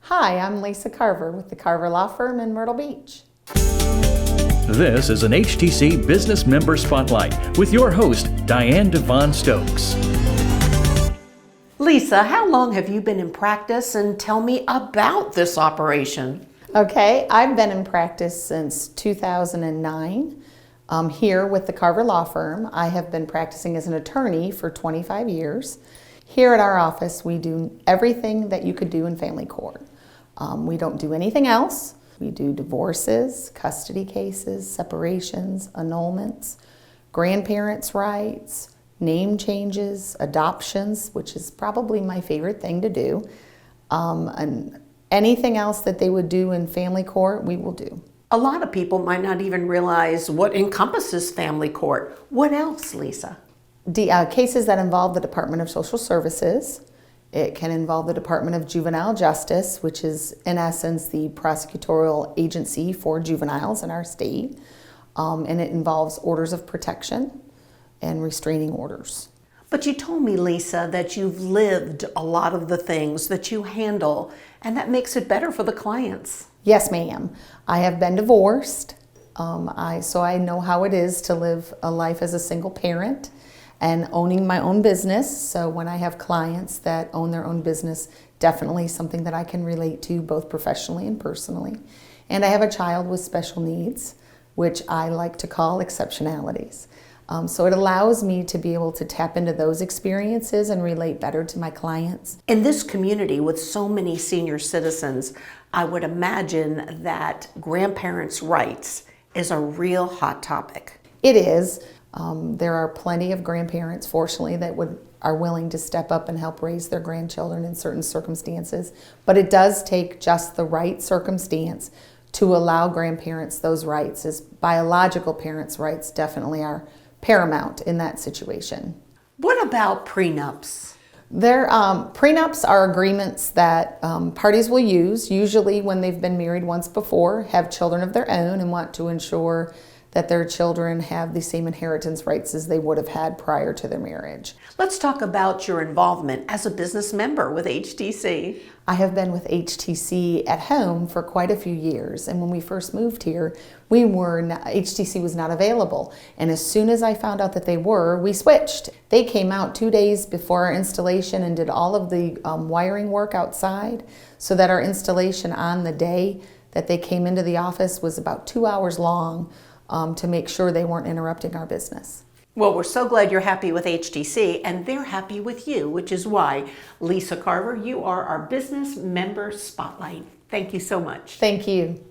Hi, I'm Lisa Carver with the Carver Law Firm in Myrtle Beach. This is an HTC Business Member Spotlight with your host, Diane Devon Stokes. Lisa, how long have you been in practice, and tell me about this operation? Okay, I've been in practice since 2009 here with the Carver Law Firm. I have been practicing as an attorney for 25 years. Here at our office, we do everything that you could do in family court. We don't do anything else. We do divorces, custody cases, separations, annulments, grandparents' rights, name changes, adoptions, which is probably my favorite thing to do, and anything else that they would do in family court, we will do. A lot of people might not even realize what encompasses family court. What else, Lisa? Cases that involve the Department of Social Services. It can involve the Department of Juvenile Justice, which is in essence the prosecutorial agency for juveniles in our state. And it involves orders of protection and restraining orders. But you told me, Lisa, that you've lived a lot of the things that you handle, and that makes it better for the clients. Yes, ma'am. I have been divorced, so I know how it is to live a life as a single parent and owning my own business. So when I have clients that own their own business, definitely something that I can relate to both professionally and personally. And I have a child with special needs, which I like to call exceptionalities. So it allows me to be able to tap into those experiences and relate better to my clients. In this community with so many senior citizens, I would imagine that grandparents' rights is a real hot topic. It is. There are plenty of grandparents, fortunately, that are willing to step up and help raise their grandchildren in certain circumstances. But it does take just the right circumstance to allow grandparents those rights, as biological parents' rights definitely are paramount in that situation. What about prenups? Prenups are agreements that parties will use, usually when they've been married once before, have children of their own, and want to ensure that their children have the same inheritance rights as they would have had prior to their marriage. Let's talk about your involvement as a business member with HTC. I have been with HTC at home for quite a few years, and when we first moved here, HTC was not available. And as soon as I found out that they were, we switched. They came out 2 days before our installation and did all of the wiring work outside, so that our installation on the day that they came into the office was about 2 hours long, to make sure they weren't interrupting our business. Well, we're so glad you're happy with HTC, and they're happy with you, which is why, Lisa Carver, you are our Business Member Spotlight. Thank you so much. Thank you.